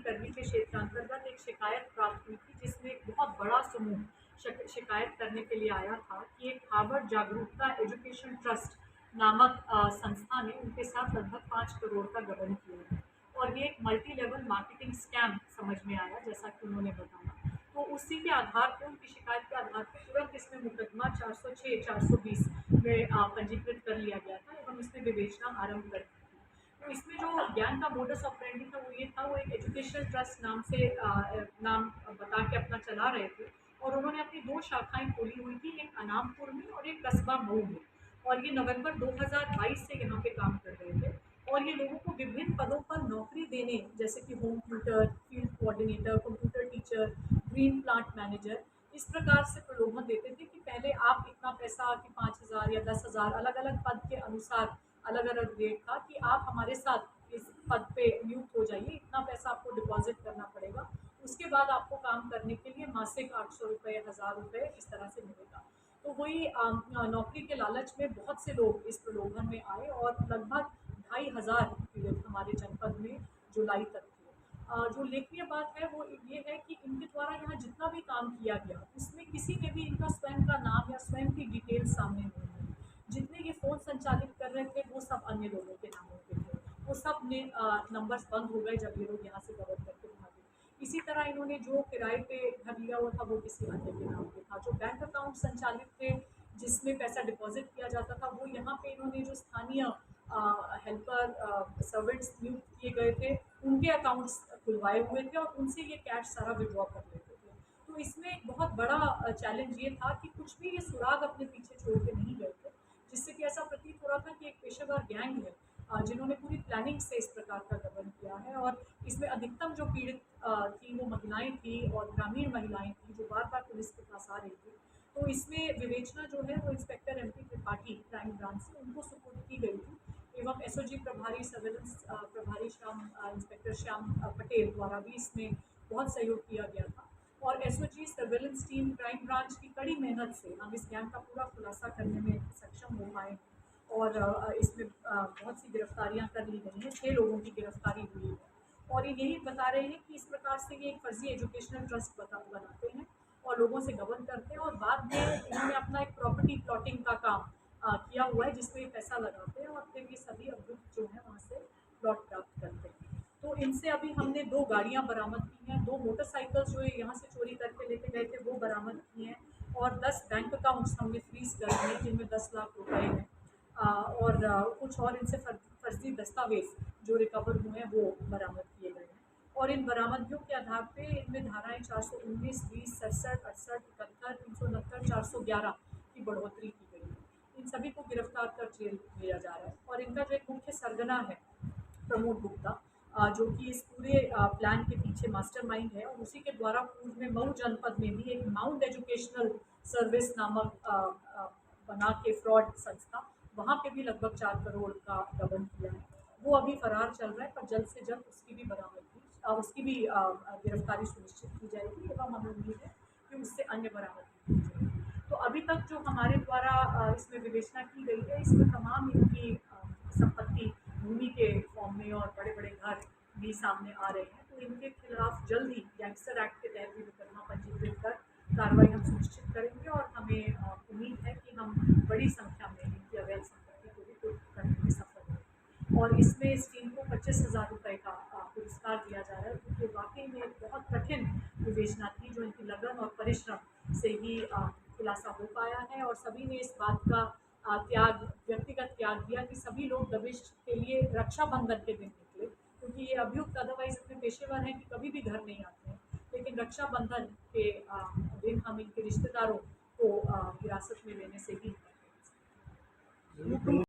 कर्मी के क्षेत्रांतर्गत एक शिकायत प्राप्त हुई थी, जिसमें एक बहुत बड़ा समूह शिकायत करने के लिए आया था कि एक हार्वर्ड जागरूकता एजुकेशन ट्रस्ट नामक संस्था ने उनके साथ लगभग 5 करोड़ का गबन किया है। और ये एक मल्टी लेवल मार्केटिंग स्कैम समझ में आया, जैसा कि उन्होंने बताया। तो उसी के आधार पे, उनकी शिकायत के आधार पे तुरंत इसमें मुकदमा 406 420 में पंजीकृत कर लिया गया था एवं इसमें विवेचना आरंभ कर दी थी। तो इसमें जो गैंग का मोडस ऑपरेंडी था वो ये था, वो एक एजुकेशनल ट्रस्ट नाम से नाम बता के अपना चला रहे थे। और उन्होंने अपनी 2 शाखाएं खोली हुई थी, एक अनामपुर में और एक कस्बा मऊ में। और ये नवंबर 2022 से यहाँ पे काम कर रहे थे। और ये लोगों को विभिन्न पदों पर नौकरी देने, जैसे कि home tutor, field coordinator, computer teacher, green plant manager, इस प्रकार से प्रलोभन देते थे कि पहले आप इतना पैसा, कि 5,000 या 10,000, अलग अलग पद के अनुसार अलग अलग रेट था, कि आप हमारे साथ इस पद पे नियुक्त हो जाइए, इतना पैसा आपको डिपॉजिट करना पड़ेगा। उसके बाद आपको काम करने के लिए मासिक 800 रुपये, 1000 रुपये इस तरह से मिलेगा। तो वही नौकरी के लालच में बहुत से लोग इस प्रलोभन में आए और लगभग 2,500 पीड़ित हमारे जनपद में जुलाई तक थे। जो उल्लेखनीय बात है वो ये है कि इनके द्वारा यहाँ जितना भी काम किया गया, उसमें किसी ने भी इनका स्वयं का नाम या स्वयं की डिटेल सामने नहीं आई। जितने ये फ़ोन संचालित कर रहे थे वो सब अन्य लोगों के नामों पे थे। वो सब ने नंबर्स बंद हो गए जब ये लोग यहाँ से गबन करके भागे। इसी तरह इन्होंने जो किराए पे घर लिया हुआ था वो किसी अन्य के नाम पे था। जो बैंक अकाउंट संचालित थे जिसमें पैसा डिपॉजिट किया जाता था, वो यहाँ पे इन्होंने जो स्थानीय हेल्पर सर्वेंट्स नियुक्त किए गए थे, उनके अकाउंट्स खुलवाए हुए थे और उनसे ये कैश सारा विड्रॉ कर लेते थे। तो इसमें एक बहुत बड़ा चैलेंज ये था कि कुछ भी ये सुराग अपने पीछे छोड़ के नहीं गए थे, जिससे कि ऐसा प्रतीत हो रहा था कि एक पेशेवर गैंग है जिन्होंने पूरी प्लानिंग से इस प्रकार का गबन किया है। और इसमें अधिकतम जो पीड़ित थी वो महिलाएं थी और ग्रामीण महिलाएं थी, जो बार बार पुलिस के पास आ रही थी। तो इसमें विवेचना जो है वो inspector MP Tripathi crime branch से उनको सुपुर्द की गई थी, एवं SOG प्रभारी सर्वेलेंस प्रभारी इंस्पेक्टर श्याम पटेल द्वारा भी इसमें बहुत सहयोग किया गया था। और SOG surveillance team crime branch की कड़ी मेहनत से हम इस गैंग का पूरा खुलासा करने में सक्षम हो पाए हैं। और इसमें बहुत सी गिरफ्तारियां कर ली गई हैं, 6 लोगों की गिरफ्तारी हुई है। और ये यही बता रहे हैं कि इस प्रकार से ये एक फर्जी एजुकेशनल ट्रस्ट बनाते हैं और लोगों से गबन करते हैं, और बाद में इन्होंने अपना एक प्रॉपर्टी प्लॉटिंग का काम किया हुआ है, जिसमें ये पैसा लगाते हैं और फिर ये सभी अभियुक्त जो है वहाँ से प्लॉट प्राप्त करते हैं। तो इनसे अभी हमने 2 गाड़ियाँ बरामद की हैं, 2 मोटरसाइकिल्स जो ये यहाँ से चोरी करके लेके गए थे वो बरामद किए हैं, और 10 बैंक अकाउंट्स हमने फ्रीज कर दिए हैं, जिनमें 10 लाख रुपए हैं। और कुछ और इनसे फर्जी दस्तावेज जो रिकवर हुए हैं वो बरामद किए गए हैं। और इन बरामदगियों के आधार पे इनमें धाराएं 419, 20, 67, 68, 71, 369, 411 की बढ़ोतरी की गई है। इन सभी को गिरफ्तार कर जेल भेजा जा रहा है। और इनका जो एक मुख्य सरगना है प्रमोद गुप्ता, जो कि इस पूरे प्लान के पीछे मास्टरमाइंड है, और उसी के द्वारा पूर्व में मऊ जनपद में भी एक माउंट एजुकेशनल सर्विस नामक बना के फ्रॉड संस्था, वहाँ पे भी लगभग 4 करोड़ का गबन किया है। वो अभी फरार चल रहा है, पर जल्द से जल्द उसकी भी बरामदगी उसकी भी गिरफ्तारी सुनिश्चित की जाएगी, एवं हमें उम्मीद है कि उससे अन्य बरामदगी की जाएगी। तो अभी तक जो हमारे द्वारा इसमें विवेचना की गई है, इसमें तमाम इनकी संपत्ति भूमि के फॉर्म में और बड़े बड़े घर भी सामने आ रहे हैं। तो इनके खिलाफ जल्द ही गैंगस्टर एक्ट के तहत भी मुकदमा पंजीकृत कर कार्रवाई हम सुनिश्चित करेंगे, और हमें उम्मीद है कि हम बड़ी संख्या में इनकी अवैध संपत्ति को भी कुर्क करने में सफल हों। और इसमें इस टीम को 25,000 रुपये का पुरस्कार दिया जा रहा है, क्योंकि वाकई में एक बहुत कठिन विवेचना थी, जो इनकी लगन और परिश्रम से ही खुलासा हो पाया है। और सभी ने इस बात का व्यक्तिगत त्याग दिया कि सभी लोग दबिश के लिए रक्षाबंधन के दिन निकले, क्योंकि ये अभियुक्त अदरवाइज इतने पेशेवर हैं कि कभी भी घर नहीं आते हैं, लेकिन रक्षाबंधन के दिन हम इनके रिश्तेदारों को हिरासत में लेने से ही